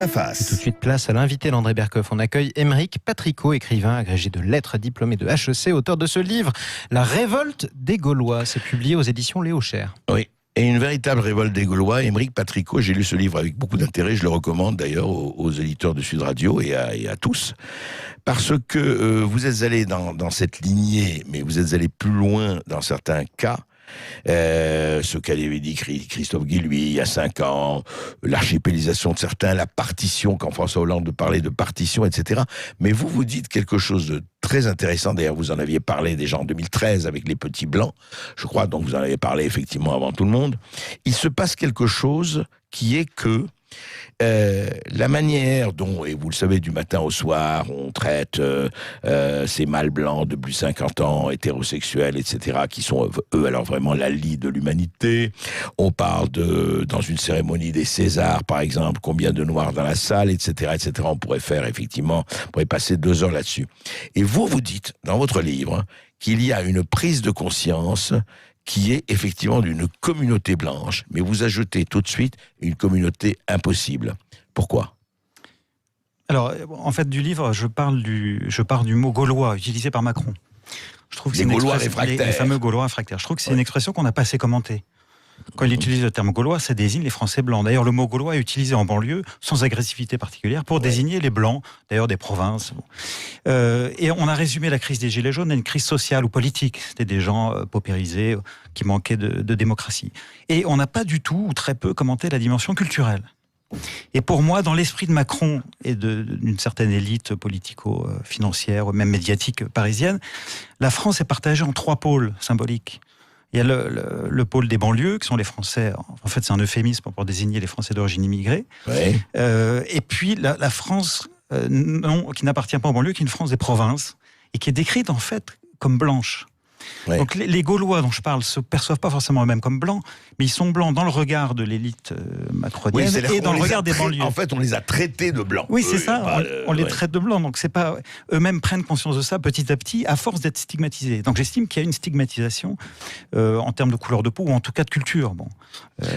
Face. Et tout de suite, place à l'invité d'André Berkoff. On accueille Aymeric Patricot, écrivain, agrégé de lettres, diplômé de HEC, auteur de ce livre, La révolte des Gaulois. C'est publié aux éditions Léo Cher. Oui. Et une véritable révolte des Gaulois. Aymeric Patricot, j'ai lu ce livre avec beaucoup d'intérêt, je le recommande d'ailleurs aux éditeurs de Sud Radio et à tous, parce que vous êtes allés dans cette lignée, mais vous êtes allés plus loin dans certains cas. Ce qu'avait dit Christophe Guilluy il y a 5 ans, l'archipélisation de certains, la partition, quand François Hollande parlait de partition, etc. Mais vous dites quelque chose de très intéressant, d'ailleurs vous en aviez parlé déjà en 2013 avec les petits blancs, je crois, donc vous en avez parlé effectivement avant tout le monde. Il se passe quelque chose qui est que la manière dont, et vous le savez, du matin au soir, on traite ces mâles blancs de plus de 50 ans, hétérosexuels, etc., qui sont, eux, alors vraiment la lie de l'humanité. On parle dans une cérémonie des Césars, par exemple, combien de noirs dans la salle, etc., etc. On pourrait faire, effectivement, on pourrait passer 2 heures là-dessus. Et vous dites, dans votre livre, qu'il y a une prise de conscience qui est effectivement d'une communauté blanche, mais vous ajoutez tout de suite une communauté impossible. Pourquoi ? Alors, en fait, du livre, je pars du mot gaulois utilisé par Macron. Je trouve que les Gaulois réfractaires. Les fameux Gaulois réfractaires. Je trouve que c'est une expression qu'on n'a pas assez commentée. Quand il utilise le terme gaulois, ça désigne les Français blancs. D'ailleurs, le mot gaulois est utilisé en banlieue, sans agressivité particulière, pour désigner les blancs, d'ailleurs des provinces. Et on a résumé la crise des Gilets jaunes à une crise sociale ou politique. C'était des gens paupérisés, qui manquaient de démocratie. Et on n'a pas du tout, ou très peu, commenté la dimension culturelle. Et pour moi, dans l'esprit de Macron et d'une certaine élite politico-financière, même médiatique parisienne, la France est partagée en 3 pôles symboliques. Il y a le pôle des banlieues, qui sont les Français, en fait c'est un euphémisme pour désigner les Français d'origine immigrée. Ouais. Et puis la France, qui n'appartient pas aux banlieues, qui est une France des provinces, et qui est décrite en fait comme blanche. Ouais. Donc les Gaulois dont je parle se perçoivent pas forcément eux-mêmes comme blancs, mais ils sont blancs dans le regard de l'élite macronienne et dans le regard des banlieues. En fait, on les a traités de blancs. Oui, c'est ça. On les traite de blancs. Donc c'est pas eux-mêmes prennent conscience de ça petit à petit, à force d'être stigmatisés. Donc j'estime qu'il y a une stigmatisation en termes de couleur de peau ou en tout cas de culture. Bon.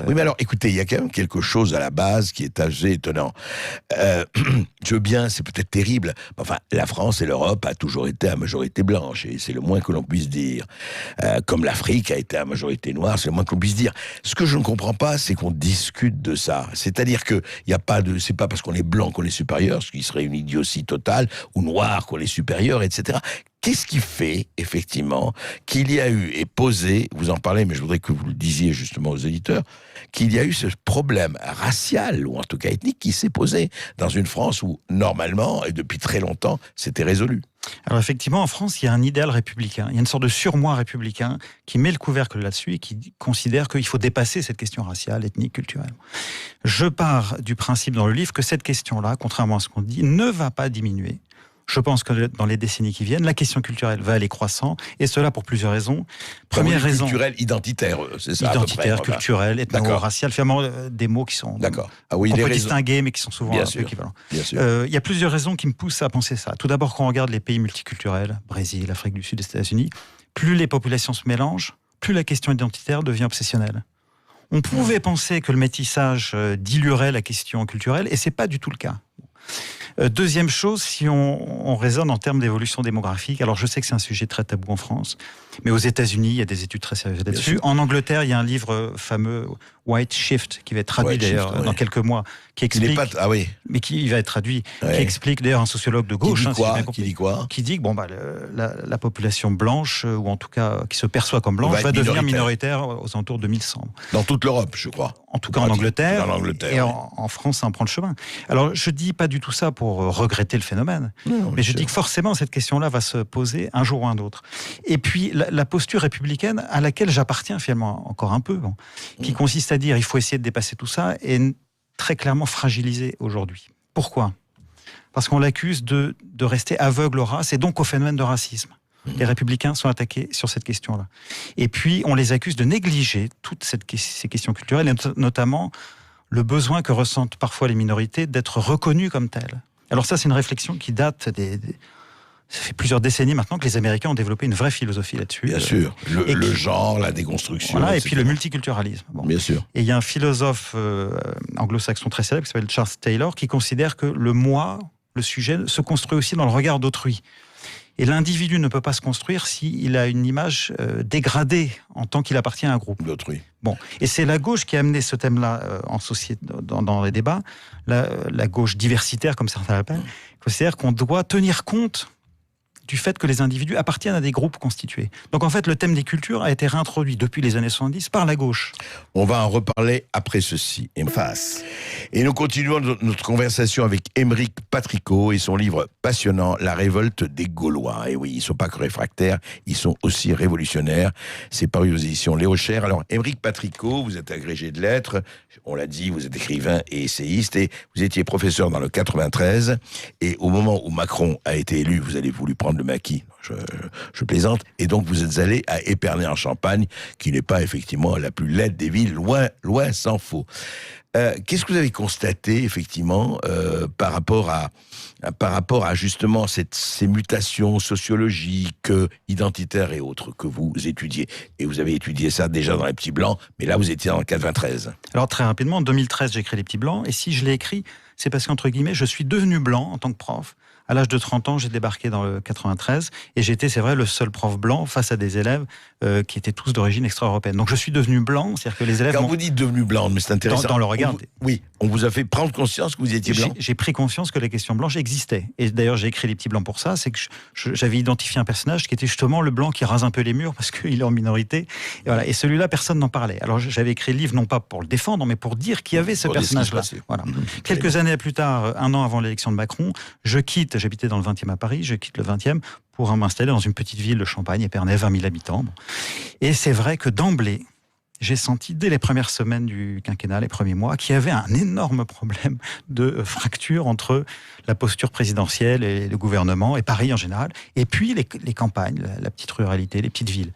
Oui, mais alors, écoutez, il y a quand même quelque chose à la base qui est assez étonnant. Je veux bien, c'est peut-être terrible. Enfin, la France et l'Europe a toujours été à majorité blanche, et c'est le moins que l'on puisse dire. Comme l'Afrique a été à majorité noire, c'est le moins qu'on puisse dire. Ce que je ne comprends pas, c'est qu'on discute de ça. C'est-à-dire que c'est pas parce qu'on est blanc qu'on est supérieur, ce qui serait une idiotie totale, ou noir qu'on est supérieur, etc. Qu'est-ce qui fait, effectivement, qu'il y a eu, et posé, vous en parlez, mais je voudrais que vous le disiez justement aux éditeurs, qu'il y a eu ce problème racial, ou en tout cas ethnique, qui s'est posé dans une France où, normalement, et depuis très longtemps, c'était résolu. Alors effectivement, en France, il y a un idéal républicain. Il y a une sorte de surmoi républicain qui met le couvercle là-dessus et qui considère qu'il faut dépasser cette question raciale, ethnique, culturelle. Je pars du principe dans le livre que cette question-là, contrairement à ce qu'on dit, ne va pas diminuer. Je pense que dans les décennies qui viennent, la question culturelle va aller croissant, et cela pour plusieurs raisons. Première raison... Culturelle, identitaire, c'est ça? Identitaire, culturelle, ethno-raciale, finalement des mots qui sont... D'accord. Ah oui, on peut distinguer, mais qui sont souvent équivalents. Bien sûr. Il y a plusieurs raisons qui me poussent à penser ça. Tout d'abord, quand on regarde les pays multiculturels, Brésil, Afrique du Sud, les États-Unis, plus les populations se mélangent, plus la question identitaire devient obsessionnelle. On pouvait penser que le métissage diluerait la question culturelle, et c'est pas du tout le cas. Deuxième chose, si on raisonne en termes d'évolution démographique, alors je sais que c'est un sujet très tabou en France, mais aux États-Unis, il y a des études très sérieuses là-dessus. En Angleterre, il y a un livre fameux, White Shift, qui va être traduit d'ailleurs dans quelques mois, qui explique... Mais qui va être traduit, qui explique d'ailleurs un sociologue de gauche... Qui dit quoi ? Qui dit que la population blanche, ou en tout cas qui se perçoit comme blanche, va devenir minoritaire aux alentours de 2100. Dans toute l'Europe, je crois. En tout cas en Angleterre, et en France, ça en prend le chemin. Alors je dis pas du tout ça pour regretter le phénomène, mais je dis que forcément cette question-là va se poser un jour ou un autre. Et puis la posture républicaine à laquelle j'appartiens finalement encore un peu, qui consiste à dire il faut essayer de dépasser tout ça, est très clairement fragilisée aujourd'hui. Pourquoi ? Parce qu'on l'accuse de rester aveugle aux races et donc au phénomène de racisme. Les républicains sont attaqués sur cette question-là. Et puis, on les accuse de négliger toutes ces questions culturelles, et notamment le besoin que ressentent parfois les minorités d'être reconnues comme telles. Alors ça, c'est une réflexion qui date Ça fait plusieurs décennies maintenant que les Américains ont développé une vraie philosophie là-dessus. Bien sûr, le genre, la déconstruction. Voilà, et etc. puis le multiculturalisme. Bon. Bien sûr. Et il y a un philosophe anglo-saxon très célèbre qui s'appelle Charles Taylor qui considère que le moi, le sujet, se construit aussi dans le regard d'autrui. Et l'individu ne peut pas se construire s'il a une image dégradée en tant qu'il appartient à un groupe. D'autrui. Bon, et c'est la gauche qui a amené ce thème-là en société, dans les débats. La gauche diversitaire, comme certains l'appellent, considère qu'on doit tenir compte du fait que les individus appartiennent à des groupes constitués. Donc en fait, le thème des cultures a été réintroduit depuis les années 70 par la gauche. On va en reparler après ceci. Face. Et nous continuons notre conversation avec Aymeric Patricot et son livre passionnant, La révolte des Gaulois. Et oui, ils ne sont pas que réfractaires, ils sont aussi révolutionnaires. C'est paru aux éditions Léo Cher. Alors, Aymeric Patricot, vous êtes agrégé de lettres, on l'a dit, vous êtes écrivain et essayiste, et vous étiez professeur dans le 93. Et au moment où Macron a été élu, vous avez voulu prendre le maquis. Je plaisante. Et donc, vous êtes allé à Épernay-en-Champagne, qui n'est pas effectivement la plus laide des villes, loin s'en faut. Qu'est-ce que vous avez constaté, effectivement, par rapport à justement ces mutations sociologiques, identitaires et autres que vous étudiez? Et vous avez étudié ça déjà dans Les Petits Blancs, mais là, vous étiez dans le 93. Alors, très rapidement, en 2013, j'ai écrit Les Petits Blancs, et si je l'ai écrit, c'est parce qu'entre guillemets, je suis devenu blanc en tant que prof. À l'âge de 30 ans, j'ai débarqué dans le 93 et j'étais, c'est vrai, le seul prof blanc face à des élèves qui étaient tous d'origine extra-européenne. Donc je suis devenu blanc, c'est-à-dire que les élèves... Quand vous dites devenu blanc, mais c'est intéressant. Dans le regard... On vous a fait prendre conscience que vous étiez blanc. J'ai pris conscience que les questions blanches existaient. Et d'ailleurs, j'ai écrit Les Petits Blancs pour ça, c'est que j'avais identifié un personnage qui était justement le blanc qui rase un peu les murs parce qu'il est en minorité. Et, voilà. Et celui-là, personne n'en parlait. Alors j'avais écrit le livre, non pas pour le défendre, mais pour dire qu'il y avait ce personnage-là. Voilà. Quelques années plus tard, un an avant l'élection de Macron, j'habitais dans le 20e à Paris, je quitte le 20e pour m'installer dans une petite ville de Champagne, Épernay, 20 000 habitants. Et c'est vrai que d'emblée, j'ai senti dès les premières semaines du quinquennat, les premiers mois, qu'il y avait un énorme problème de fracture entre la posture présidentielle et le gouvernement, et Paris en général, et puis les campagnes, la petite ruralité, les petites villes.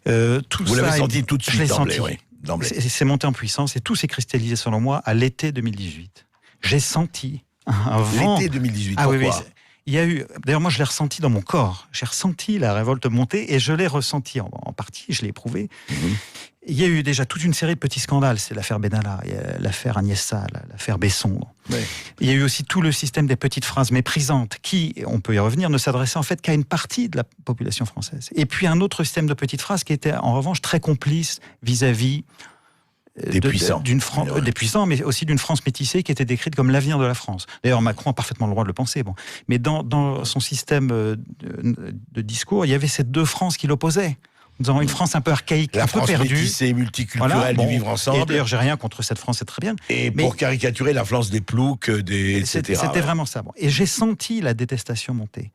Vous l'avez senti tout de suite d'emblée, oui. C'est monté en puissance, et tout s'est cristallisé selon moi à l'été 2018. J'ai senti un vent... L'été 2018, pourquoi ? Oui. Il y a eu, d'ailleurs moi je l'ai ressenti dans mon corps, j'ai ressenti la révolte monter et je l'ai ressenti en partie, je l'ai éprouvé. Il y a eu déjà toute une série de petits scandales, c'est l'affaire Benalla, l'affaire Agnès Sall, l'affaire Besson. Ouais. Il y a eu aussi tout le système des petites phrases méprisantes qui, on peut y revenir, ne s'adressait en fait qu'à une partie de la population française. Et puis un autre système de petites phrases qui était en revanche très complice vis-à-vis des puissants, mais aussi d'une France métissée qui était décrite comme l'avenir de la France. D'ailleurs, Macron a parfaitement le droit de le penser. Bon. Mais dans son système de discours, il y avait ces deux France qui l'opposaient. Nous avons une France un peu archaïque, un peu perdue. La France métissée, multiculturelle, du vivre ensemble. Et d'ailleurs, j'ai rien contre cette France, c'est très bien. Et pour caricaturer la France des ploucs, etc. C'était vraiment ça. Bon. Et j'ai senti la détestation monter.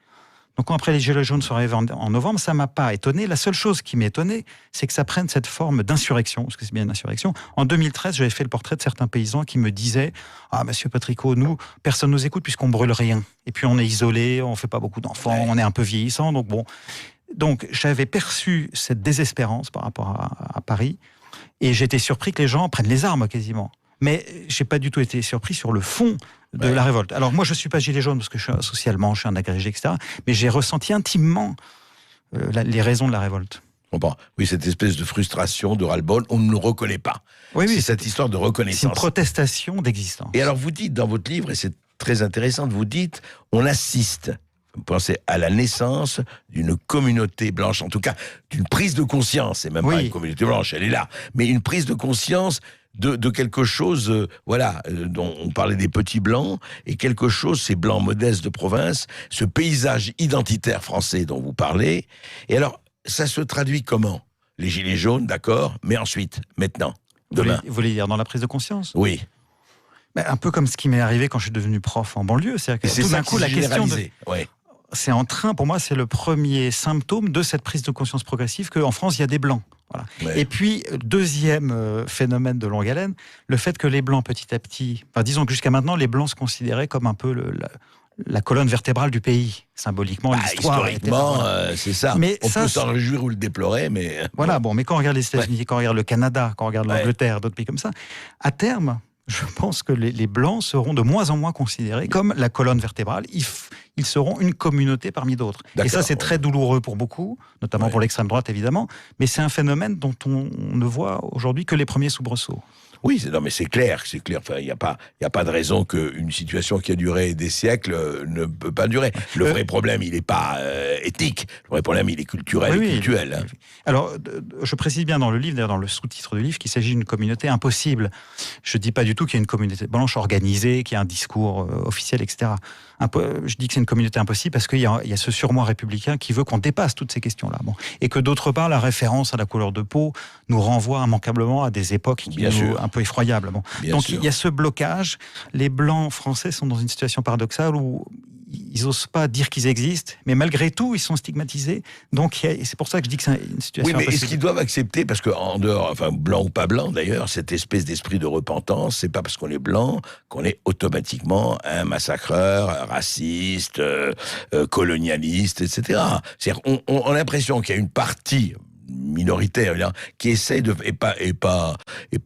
Donc quand après les Gilets jaunes sont arrivés en novembre, ça m'a pas étonné. La seule chose qui m'étonnait, c'est que ça prenne cette forme d'insurrection, parce que c'est bien une insurrection. En 2013, j'avais fait le portrait de certains paysans qui me disaient « Ah, monsieur Patricot, nous, personne nous écoute puisqu'on brûle rien. Et puis on est isolé, on fait pas beaucoup d'enfants, on est un peu vieillissant, donc bon... » Donc j'avais perçu cette désespérance par rapport à Paris, et j'étais surpris que les gens prennent les armes quasiment. Mais j'ai pas du tout été surpris sur le fond de la révolte. Alors moi, je suis pas gilet jaune parce que socialement, je suis un agrégé, etc. Mais j'ai ressenti intimement les raisons de la révolte. Bon, oui, cette espèce de frustration, de ras-le-bol, on ne le reconnaît pas. Oui, c'est cette histoire de reconnaissance. C'est une protestation d'existence. Et alors vous dites dans votre livre, et c'est très intéressant, vous dites, on assiste... Vous pensez à la naissance d'une communauté blanche, en tout cas d'une prise de conscience, c'est même pas une communauté blanche, elle est là, mais une prise de conscience de quelque chose, dont on parlait des petits blancs, et quelque chose, ces blancs modestes de province, ce paysage identitaire français dont vous parlez. Et alors, ça se traduit comment ? Les gilets jaunes, d'accord, mais ensuite, maintenant, demain. Vous voulez dire dans la prise de conscience ? Oui. Un peu comme ce qui m'est arrivé quand je suis devenu prof en banlieue, c'est-à-dire que tout d'un coup, la question c'est en train, pour moi, c'est le premier symptôme de cette prise de conscience progressive qu'en France, il y a des Blancs. Voilà. Ouais. Et puis, deuxième phénomène de longue haleine, le fait que les Blancs, petit à petit... disons que jusqu'à maintenant, les Blancs se considéraient comme un peu la colonne vertébrale du pays, symboliquement, l'histoire. Historiquement, c'est ça. Mais on peut s'en réjouir ou le déplorer, mais... Voilà, mais quand on regarde les États-Unis, quand on regarde le Canada, quand on regarde l'Angleterre, d'autres pays comme ça, à terme... Je pense que les Blancs seront de moins en moins considérés comme la colonne vertébrale. ils seront une communauté parmi d'autres. Et ça, c'est très douloureux pour beaucoup, notamment pour l'extrême droite, évidemment, mais c'est un phénomène dont on ne voit aujourd'hui que les premiers soubresauts. Oui, non, mais c'est clair. Enfin, il n'y a pas de raison qu'une situation qui a duré des siècles ne peut pas durer. Le vrai problème, il n'est pas éthique. Le vrai problème, il est culturel et cultuel. Hein. Alors, je précise bien dans le livre, d'ailleurs dans le sous-titre du livre, qu'il s'agit d'une communauté impossible. Je ne dis pas du tout qu'il y a une communauté blanche organisée, qu'il y a un discours officiel, etc. Je dis que c'est une communauté impossible parce qu'il y a ce surmoi républicain qui veut qu'on dépasse toutes ces questions-là. Bon. Et que d'autre part, la référence à la couleur de peau nous renvoie immanquablement à des époques qui sont un peu effroyables. Bon. Donc il y a ce blocage. Les Blancs français sont dans une situation paradoxale où ils n'osent pas dire qu'ils existent, mais malgré tout, ils sont stigmatisés. Donc c'est pour ça que je dis que c'est une situation impossible. Oui, mais est-ce qu'ils doivent accepter, parce qu'en dehors, enfin blanc ou pas blanc d'ailleurs, cette espèce d'esprit de repentance, c'est pas parce qu'on est blanc qu'on est automatiquement un massacreur, un raciste, colonialiste, etc. C'est-à-dire, on a l'impression qu'il y a une partie minoritaire là, qui essaye de et pas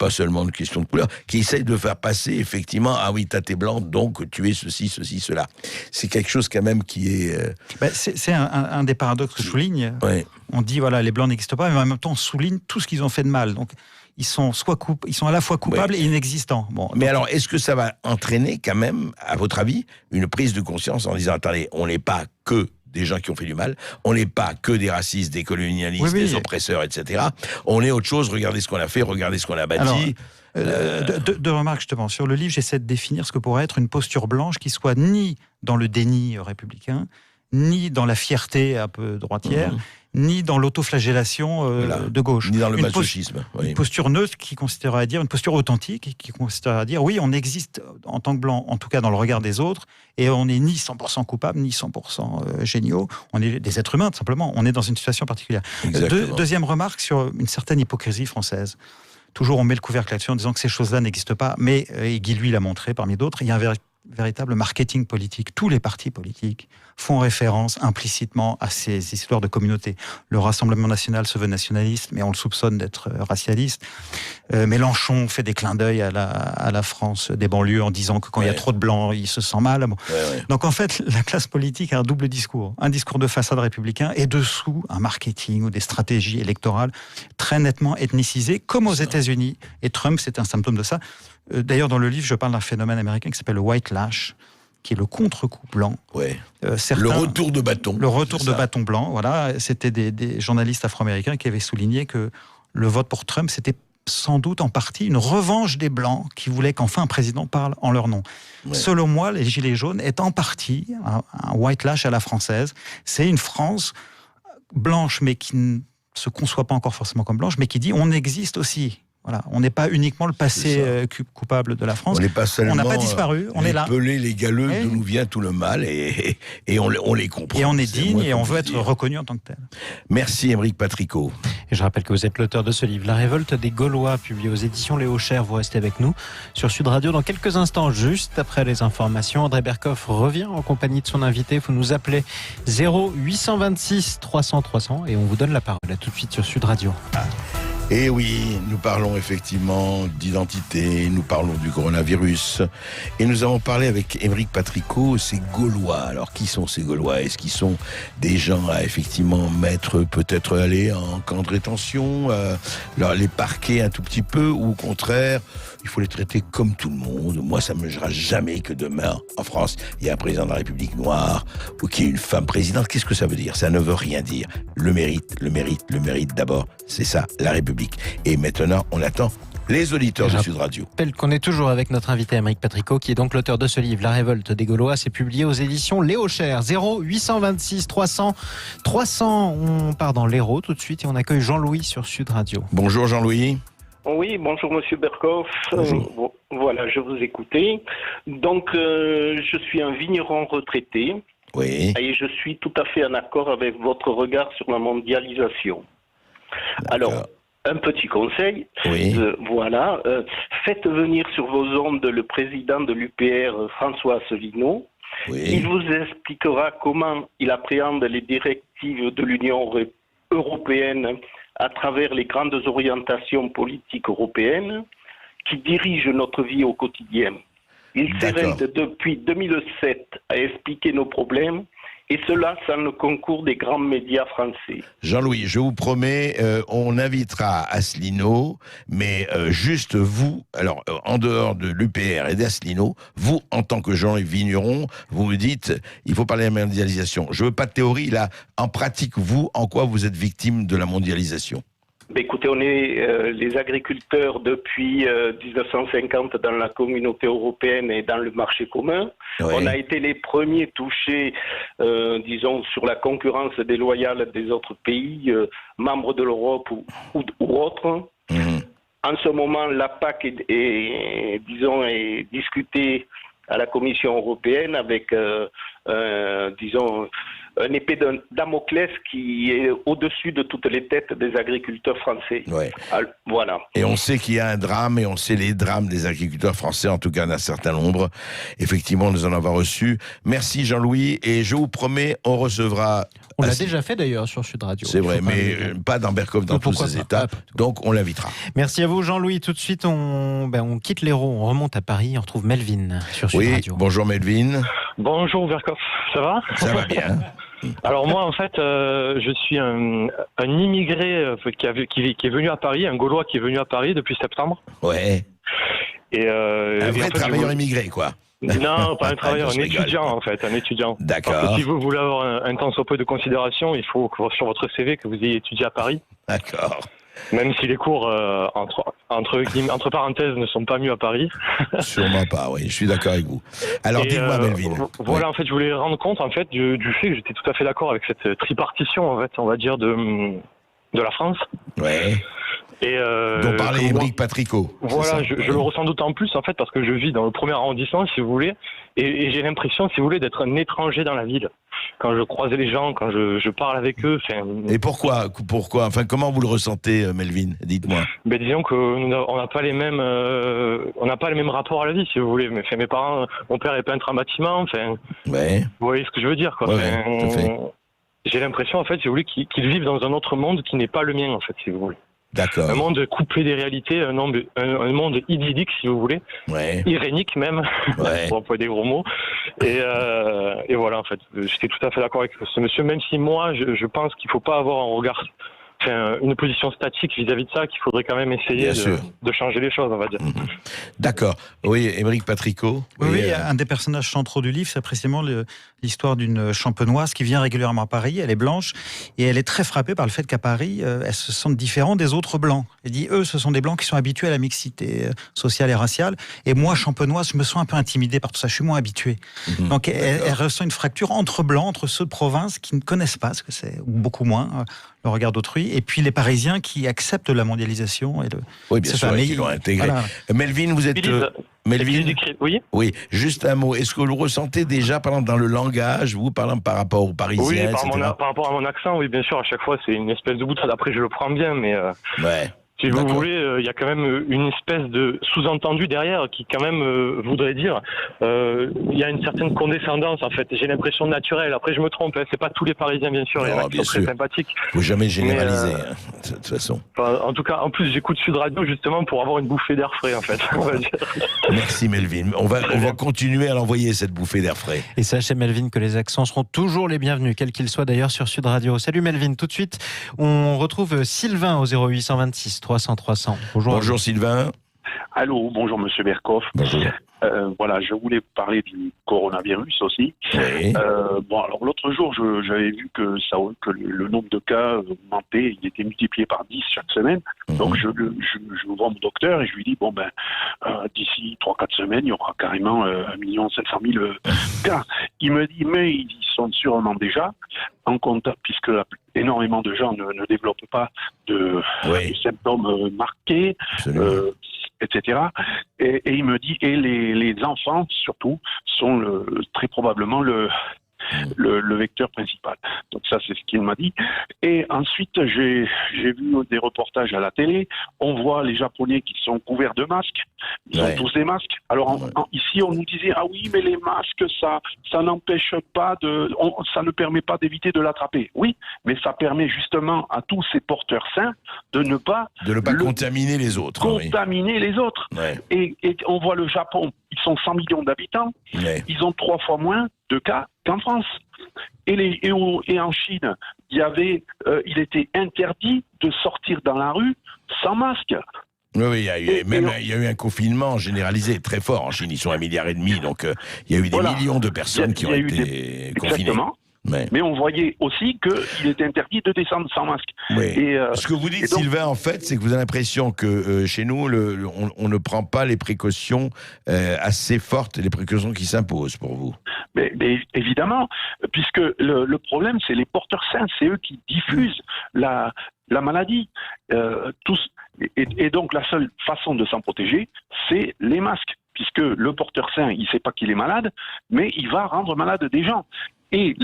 seulement une question de couleur, qui essaye de faire passer effectivement oui t'as t'es blanc donc tu es ceci cela. C'est quelque chose quand même qui est c'est un des paradoxes que je souligne. Ouais. On dit voilà les blancs n'existent pas, mais en même temps on souligne tout ce qu'ils ont fait de mal. Donc ils sont à la fois coupables et inexistants. Bon, mais alors est-ce que ça va entraîner quand même, à votre avis, une prise de conscience en disant attendez, on n'est pas que des gens qui ont fait du mal, on n'est pas que des racistes, des colonialistes, des oppresseurs, etc. On est autre chose, regardez ce qu'on a fait, regardez ce qu'on a bâti. Deux remarques justement. Sur le livre, j'essaie de définir ce que pourrait être une posture blanche qui soit ni dans le déni républicain, ni dans la fierté un peu droitière, ni dans l'autoflagellation de gauche. Ni dans le masochisme. Une posture neutre qui consisterait à dire, une posture authentique qui consisterait à dire, oui, on existe en tant que blanc, en tout cas dans le regard des autres, et on n'est ni 100% coupable, ni 100% géniaux. On est des êtres humains, tout simplement. On est dans une situation particulière. Deuxième remarque sur une certaine hypocrisie française. Toujours, on met le couvercle là-dessus en disant que ces choses-là n'existent pas, mais, et Guy lui l'a montré parmi d'autres, il y a un véritable marketing politique. Tous les partis politiques font référence implicitement à ces histoires de communauté. Le Rassemblement national se veut nationaliste, mais on le soupçonne d'être racialiste. Mélenchon fait des clins d'œil à la France des banlieues en disant que quand il y a trop de blancs, il se sent mal. Bon. Donc en fait, la classe politique a un double discours. Un discours de façade républicain et dessous, un marketing ou des stratégies électorales très nettement ethnicisées, comme aux États-Unis. Et Trump, c'est un symptôme de ça. D'ailleurs, dans le livre, je parle d'un phénomène américain qui s'appelle le white lash, qui est le contre-coup blanc. Le retour de bâton. Le retour de bâton blanc, voilà. C'était des journalistes afro-américains qui avaient souligné que le vote pour Trump, c'était sans doute en partie une revanche des Blancs qui voulaient qu'enfin un président parle en leur nom. Selon moi, les Gilets jaunes est en partie un white lash à la française. C'est une France blanche, mais qui ne se conçoit pas encore forcément comme blanche, mais qui dit on existe aussi. Voilà, on n'est pas uniquement le passé coupable de la France. On n'a pas disparu, on est là. Les galeux d'où nous vient tout le mal et on les comprend. Et on est digne et on veut être reconnu en tant que tel. Merci Émeric Patricot. Et je rappelle que vous êtes l'auteur de ce livre, La révolte des Gaulois, publié aux éditions Léo Cher. Vous restez avec nous sur Sud Radio dans quelques instants, juste après les informations. André Berkoff revient en compagnie de son invité. Vous nous appelez 0826 300 300 et on vous donne la parole. À tout de suite sur Sud Radio. Et oui, nous parlons effectivement d'identité, nous parlons du coronavirus. Et nous avons parlé avec Émeric Patricot, ces Gaulois. Alors, qui sont ces Gaulois? Est-ce qu'ils sont des gens à effectivement peut-être aller en camp de rétention, les parquer un tout petit peu, ou au contraire, il faut les traiter comme tout le monde? Moi, ça ne me gênera jamais que demain, en France, il y ait un président de la République noire, ou qu'il y ait une femme présidente. Qu'est-ce que ça veut dire? Ça ne veut rien dire. Le mérite d'abord. C'est ça, la République. Et maintenant, on attend les auditeurs de Sud Radio. Je rappelle qu'on est toujours avec notre invité Émeric Patricot, qui est donc l'auteur de ce livre, La révolte des Gaulois. C'est publié aux éditions Léo Cher. 0826 300 300. On part dans l'Hérault tout de suite et on accueille Jean-Louis sur Sud Radio. Bonjour Jean-Louis. Oui, bonjour Monsieur Berkoff. Voilà, je vous écoutais. Donc, je suis un vigneron retraité. Oui. Et je suis tout à fait en accord avec votre regard sur la mondialisation. Alors, un petit conseil. Oui. Faites venir sur vos ondes le président de l'UPR, François Asselineau. Oui. Il vous expliquera comment il appréhende les directives de l'Union européenne à travers les grandes orientations politiques européennes qui dirigent notre vie au quotidien. Il s'évente depuis 2007 à expliquer nos problèmes, et cela sans le concours des grands médias français. Jean-Louis, je vous promets, on invitera Asselineau, mais juste vous, alors en dehors de l'UPR et d'Asselineau, vous, en tant que Jean-Louis Vigneron, vous me dites, il faut parler de la mondialisation. Je veux pas de théorie, là, en pratique, vous, en quoi vous êtes victime de la mondialisation ? Écoutez, on est les agriculteurs depuis 1950 dans la communauté européenne et dans le marché commun. Ouais. On a été les premiers touchés, disons, sur la concurrence déloyale des autres pays, membres de l'Europe ou autres. Mmh. En ce moment, la PAC est discutée à la Commission européenne avec, disons, un épée de Damoclès qui est au-dessus de toutes les têtes des agriculteurs français. Ouais. Alors, voilà. Et on sait qu'il y a un drame, et on sait les drames des agriculteurs français, en tout cas d'un certain nombre. Effectivement, nous en avons reçu. Merci Jean-Louis, et je vous promets, on recevra... On l'a déjà fait d'ailleurs sur Sud Radio. C'est vrai, mais pas dans Berkov, dans tous ces états. Donc on l'invitera. Merci à vous Jean-Louis. Tout de suite, on quitte l'Hérault, on remonte à Paris, on retrouve Melvin sur Sud Radio. Bonjour Melvin. Bonjour Berkov, ça va ? Ça va bien. Alors moi en fait, je suis un immigré qui est venu à Paris, un Gaulois qui est venu à Paris depuis septembre. Ouais. Et, un vrai travailleur immigré, quoi. Non, pas un travailleur, un étudiant en fait, un étudiant. D'accord. Parce que si vous voulez avoir un temps soit peu de considération, il faut que sur votre CV que vous ayez étudié à Paris. D'accord. Même si les cours, entre parenthèses, ne sont pas mieux à Paris. Sûrement pas, oui, je suis d'accord avec vous. Alors, dites-moi, Melvin. Voilà, en fait, je voulais rendre compte, en fait, du fait que j'étais tout à fait d'accord avec cette tripartition, en fait, on va dire, de la France. Ouais. Et dont parlait Émeric Patricot. Voilà, je le ressens d'autant plus, en fait, parce que je vis dans le premier arrondissement, si vous voulez, et j'ai l'impression, si vous voulez, d'être un étranger dans la ville. Quand je croise les gens, quand je parle avec eux. Et pourquoi enfin, comment vous le ressentez, Melvin ? Dites-moi. Ben, disons qu'on n'a pas les mêmes, rapports à la vie, si vous voulez. Mais mes parents, mon père est peintre en bâtiment. Enfin, ouais. Vous voyez ce que je veux dire, quoi. Ouais, tout à fait. J'ai l'impression, en fait, si vous voulez, qu'ils vivent dans un autre monde qui n'est pas le mien, en fait, si vous voulez. D'accord. Un monde coupé des réalités, un monde idyllique, si vous voulez. Ouais. Irénique même, ouais. pour employer des gros mots. Et voilà, en fait, j'étais tout à fait d'accord avec ce monsieur, même si moi, je pense qu'il ne faut pas avoir un regard, une position statique vis-à-vis de ça, qu'il faudrait quand même essayer de changer les choses, on va dire. D'accord. Oui, Émeric Patricot. Oui, un des personnages centraux du livre, c'est précisément l'histoire d'une champenoise qui vient régulièrement à Paris. Elle est blanche et elle est très frappée par le fait qu'à Paris, elle se sent différente des autres blancs. Elle dit, eux, ce sont des blancs qui sont habitués à la mixité sociale et raciale. Et moi, champenoise, je me sens un peu intimidée par tout ça. Je suis moins habitué. Donc, elle ressent une fracture entre blancs, entre ceux de province qui ne connaissent pas, ce que c'est, ou beaucoup moins, le regard d'autrui, et puis les Parisiens qui acceptent la mondialisation. Oui, bien sûr, qui l'ont intégré. Voilà. Melvin, vous êtes... Melvin, oui, juste un mot. Est-ce que vous le ressentez déjà, par exemple, dans le langage, vous, par rapport aux Parisiens, oui, etc. par rapport à mon accent, oui, bien sûr, à chaque fois, c'est une espèce de boutade. Après, je le prends bien, mais... Ouais. Si vous voulez, il y a quand même une espèce de sous-entendu derrière qui quand même voudrait dire il y a une certaine condescendance, en fait. J'ai l'impression naturelle. Après, je me trompe. Hein, c'est pas tous les Parisiens, bien sûr. Il y en a qui sont très sympathiques. Faut jamais généraliser, de toute façon. En tout cas, en plus, j'écoute Sud Radio justement pour avoir une bouffée d'air frais, en fait. On va dire. Merci Melvin. On va continuer à l'envoyer, cette bouffée d'air frais. Et sachez, Melvin, que les accents seront toujours les bienvenus, quels qu'ils soient d'ailleurs sur Sud Radio. Salut Melvin. Tout de suite, on retrouve Sylvain au 0826 300 300. Bonjour Sylvain. Allô, bonjour Monsieur Berkov. Bonjour. Voilà, je voulais parler du coronavirus aussi. Oui. Bon, alors l'autre jour, j'avais vu que le nombre de cas augmentait, il était multiplié par 10 chaque semaine. Donc je vois mon docteur et je lui dis, bon ben, d'ici 3-4 semaines, il y aura carrément 1 700 000 cas. Il me dit, mais ils sont sûrement déjà en compte, puisque énormément de gens ne développent pas de symptômes marqués, etc. Et il me dit, et les enfants, surtout, sont très probablement le vecteur principal. Donc ça, c'est ce qu'il m'a dit. Et ensuite, j'ai vu des reportages à la télé. On voit les Japonais qui sont couverts de masques. Ils ont tous des masques. Alors ici, on nous disait, ah oui, mais les masques, ça n'empêche pas ça ne permet pas d'éviter de l'attraper. Oui, mais ça permet justement à tous ces porteurs sains de ne pas contaminer les autres. Contaminer les autres. Ouais. Et on voit le Japon, ils sont 100 millions d'habitants, ils ont 3 fois moins de cas qu'en France. Et en Chine, il était interdit de sortir dans la rue sans masque. Oui, il y a eu un confinement généralisé très fort en Chine. Ils sont 1,5 milliard, donc il y a eu des millions de personnes qui ont été confinées. Exactement. Mais on voyait aussi qu'il était interdit de descendre sans masque. Oui. Ce que vous dites, donc, Sylvain, en fait, c'est que vous avez l'impression que chez nous, on ne prend pas les précautions assez fortes, les précautions qui s'imposent pour vous. Mais évidemment, puisque le problème, c'est les porteurs sains, c'est eux qui diffusent la maladie. Et donc, la seule façon de s'en protéger, c'est les masques. Puisque le porteur sain, il ne sait pas qu'il est malade, mais il va rendre malade des gens. Et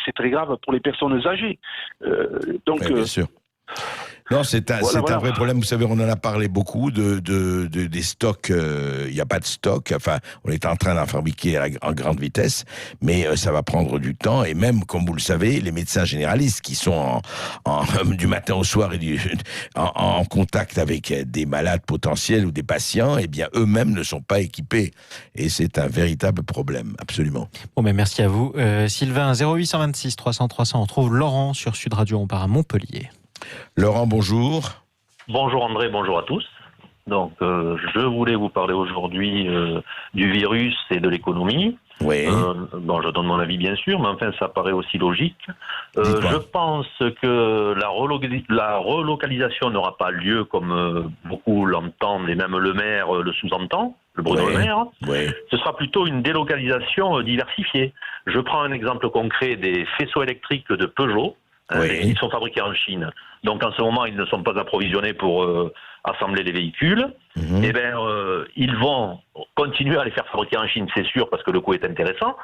c'est très grave pour les personnes âgées. Bien sûr. Non, c'est un vrai problème. Vous savez, on en a parlé beaucoup des stocks. Il n'y a pas de stock. Enfin, on est en train d'en fabriquer en grande vitesse, mais ça va prendre du temps. Et même, comme vous le savez, les médecins généralistes qui sont du matin au soir en contact avec des malades potentiels ou des patients, eh bien, eux-mêmes ne sont pas équipés. Et c'est un véritable problème, absolument. Bon, mais merci à vous. Sylvain, 0826 300 300. On trouve Laurent sur Sud Radio. On part à Montpellier. Laurent, bonjour. Bonjour André, bonjour à tous. Donc, je voulais vous parler aujourd'hui du virus et de l'économie. Oui. Je donne mon avis bien sûr, mais enfin ça paraît aussi logique. Je pense que la relocalisation n'aura pas lieu comme beaucoup l'entendent, et même le maire le sous-entend, le Bruno Le Maire. Oui. Ce sera plutôt une délocalisation diversifiée. Je prends un exemple concret des faisceaux électriques de Peugeot. Ils sont fabriqués en Chine. Donc en ce moment, ils ne sont pas approvisionnés pour assembler les véhicules. Eh bien, ils vont continuer à les faire fabriquer en Chine, c'est sûr, parce que le coût est intéressant,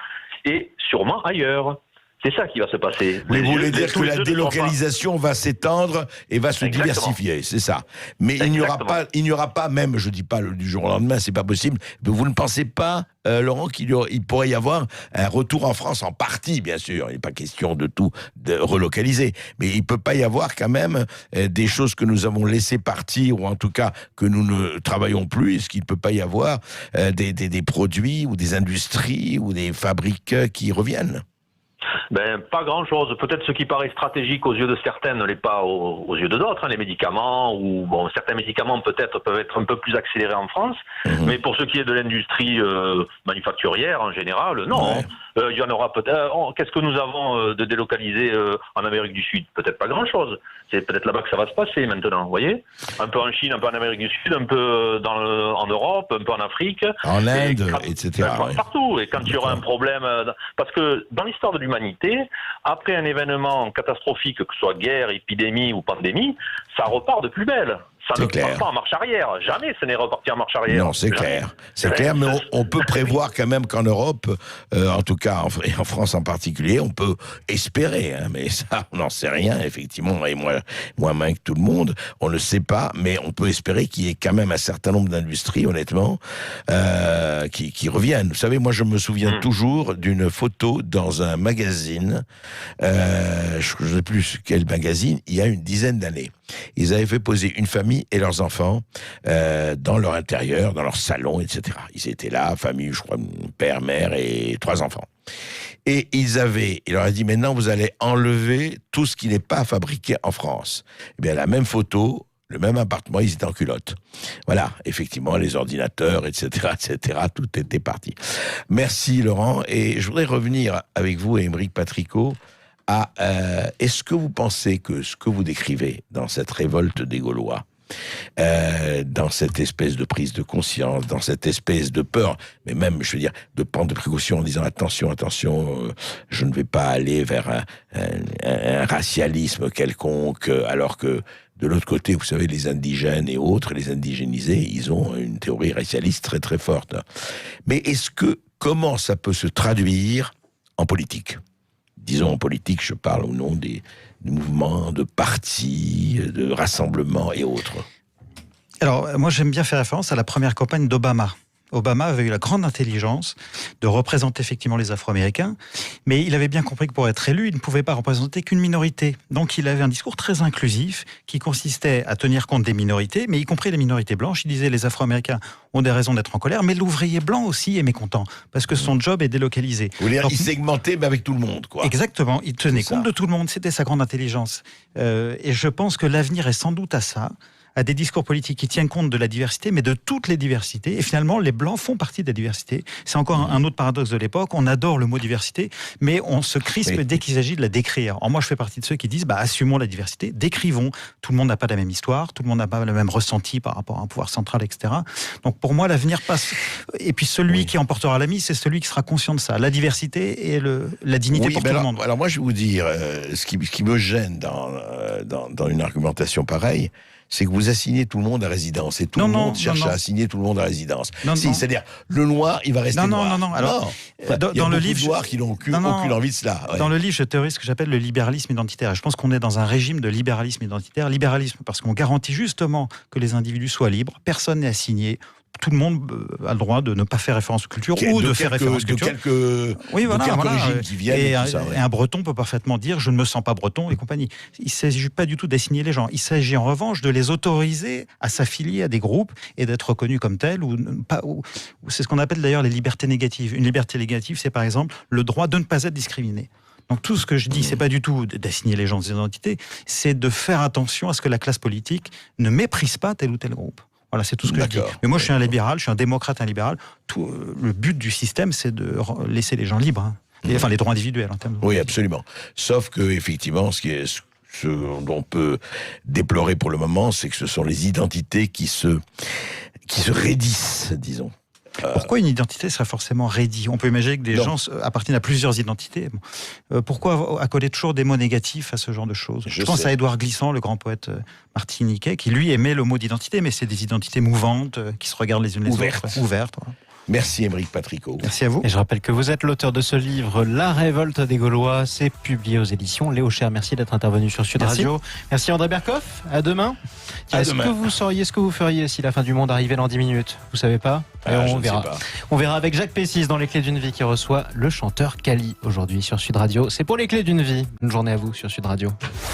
et sûrement ailleurs. C'est ça qui va se passer. Vous voulez dire que la délocalisation va s'étendre et va se diversifier, c'est ça. Mais il n'y aura pas, même, je dis pas du jour au lendemain, c'est pas possible. Mais vous ne pensez pas, Laurent, qu'il pourrait y avoir un retour en France en partie, bien sûr. Il n'est pas question de tout relocaliser, mais il peut pas y avoir quand même des choses que nous avons laissées partir, ou en tout cas que nous ne travaillons plus. Est-ce qu'il peut pas y avoir des produits ou des industries ou des fabriques qui reviennent? Pas grand-chose. Peut-être ce qui paraît stratégique aux yeux de certains ne l'est pas aux yeux de d'autres. Les médicaments, certains médicaments peut-être peuvent être un peu plus accélérés en France, mais pour ce qui est de l'industrie manufacturière en général, non. Il y en aura peut-être. Qu'est-ce que nous avons de délocalisé en Amérique du Sud? Peut-être pas grand-chose. C'est peut-être là-bas que ça va se passer maintenant, vous voyez? Un peu en Chine, un peu en Amérique du Sud, un peu en Europe, un peu en Afrique. En Inde, etc. Partout. Et quand il y aura un problème... Parce que dans l'histoire de l'humanité, après un événement catastrophique, que ce soit guerre, épidémie ou pandémie, ça repart de plus belle. Ça ne repart pas en marche arrière. Jamais ce n'est reparti en marche arrière. Non, c'est clair. C'est clair, mais on peut prévoir quand même qu'en Europe, en tout cas en France en particulier, on peut espérer. Mais ça, on n'en sait rien, effectivement. Et moi moins que tout le monde, on ne sait pas, mais on peut espérer qu'il y ait quand même un certain nombre d'industries, honnêtement, qui reviennent. Vous savez, moi, je me souviens toujours d'une photo dans un magazine, je ne sais plus quel magazine, il y a une dizaine d'années. Ils avaient fait poser une famille et leurs enfants dans leur intérieur, dans leur salon, etc. Ils étaient là, famille, je crois, père, mère et 3 enfants. Et il leur a dit, maintenant, vous allez enlever tout ce qui n'est pas fabriqué en France. Eh bien, la même photo, le même appartement, ils étaient en culotte. Voilà, effectivement, les ordinateurs, etc., tout était parti. Merci, Laurent. Et je voudrais revenir avec vous, Aymeric Patricot, est-ce que vous pensez que ce que vous décrivez dans cette révolte des Gaulois, dans cette espèce de prise de conscience, dans cette espèce de peur, mais même, je veux dire, de prendre des précautions en disant attention, je ne vais pas aller vers un racialisme quelconque, alors que de l'autre côté, vous savez, les indigènes et autres, les indigénisés, ils ont une théorie racialiste très très forte. Mais comment ça peut se traduire en politique. Disons en politique, je parle au nom des mouvements, de partis, de rassemblements et autres. Alors, moi, j'aime bien faire référence à la première campagne d'Obama. Obama avait eu la grande intelligence de représenter effectivement les Afro-Américains, mais il avait bien compris que pour être élu, il ne pouvait pas représenter qu'une minorité. Donc il avait un discours très inclusif qui consistait à tenir compte des minorités, mais y compris les minorités blanches. Il disait les Afro-Américains ont des raisons d'être en colère, mais l'ouvrier blanc aussi est mécontent, parce que son job est délocalisé. Vous voulez dire, Donc, il segmentait mais avec tout le monde, quoi. Exactement, il tenait C'est compte ça. de tout le monde, c'était sa grande intelligence. Et je pense que l'avenir est sans doute à ça, à des discours politiques qui tiennent compte de la diversité, mais de toutes les diversités. Et finalement, les Blancs font partie de la diversité. C'est encore un autre paradoxe de l'époque. On adore le mot diversité, mais on se crispe dès qu'il s'agit de la décrire. Alors moi, je fais partie de ceux qui disent, assumons la diversité, décrivons. Tout le monde n'a pas la même histoire, tout le monde n'a pas le même ressenti par rapport à un pouvoir central, etc. Donc pour moi, l'avenir passe. Et puis celui qui emportera la mise, c'est celui qui sera conscient de ça. La diversité et la dignité pour tout le monde. Alors moi, je vais vous dire, ce qui me gêne dans une argumentation pareille, c'est que vous assignez tout le monde à résidence et tout le monde cherche à assigner tout le monde à résidence. C'est-à-dire, le noir, il va rester noir. Non. Alors, dans le livre, noirs qui n'ont aucune envie de cela. Ouais. Dans le livre, je théorise ce que j'appelle le libéralisme identitaire. Et je pense qu'on est dans un régime de libéralisme identitaire. Libéralisme parce qu'on garantit justement que les individus soient libres. Personne n'est assigné. Tout le monde a le droit de ne pas faire référence aux cultures ou de faire référence aux cultures. Quelques régimes qui viennent. Et un Breton peut parfaitement dire « je ne me sens pas breton » et compagnie. Il ne s'agit pas du tout d'assigner les gens. Il s'agit en revanche de les autoriser à s'affilier à des groupes et d'être reconnus comme tels. C'est ce qu'on appelle d'ailleurs les libertés négatives. Une liberté négative, c'est par exemple le droit de ne pas être discriminé. Donc tout ce que je dis, c'est pas du tout d'assigner les gens des identités, c'est de faire attention à ce que la classe politique ne méprise pas tel ou tel groupe. Voilà, c'est tout ce que je dis. Mais moi, je suis un libéral, je suis un démocrate, un libéral. Le but du système, c'est de laisser les gens libres. Enfin, les droits individuels en termes de... Oui, absolument. Sauf que, effectivement, ce dont on peut déplorer pour le moment, c'est que ce sont les identités qui se raidissent, disons. Pourquoi une identité serait forcément raidie ? On peut imaginer que des gens appartiennent à plusieurs identités. Pourquoi accoler toujours des mots négatifs à ce genre de choses ? Je pense à Édouard Glissant, le grand poète martiniquais, qui lui aimait le mot d'identité, mais c'est des identités mouvantes, qui se regardent les unes les autres. Ouvertes. Voilà. Merci Aymeric Patricot. Merci à vous. Et je rappelle que vous êtes l'auteur de ce livre, La révolte des Gaulois. C'est publié aux éditions Léo Cher. Merci d'être intervenu sur Sud Radio. Merci André Berkoff. À demain. Est-ce que vous sauriez ce que vous feriez si la fin du monde arrivait dans 10 minutes ? Vous savez pas ? On verra. On verra avec Jacques Pessis dans Les Clés d'une vie qui reçoit le chanteur Kali aujourd'hui sur Sud Radio. C'est pour Les Clés d'une vie. Bonne journée à vous sur Sud Radio.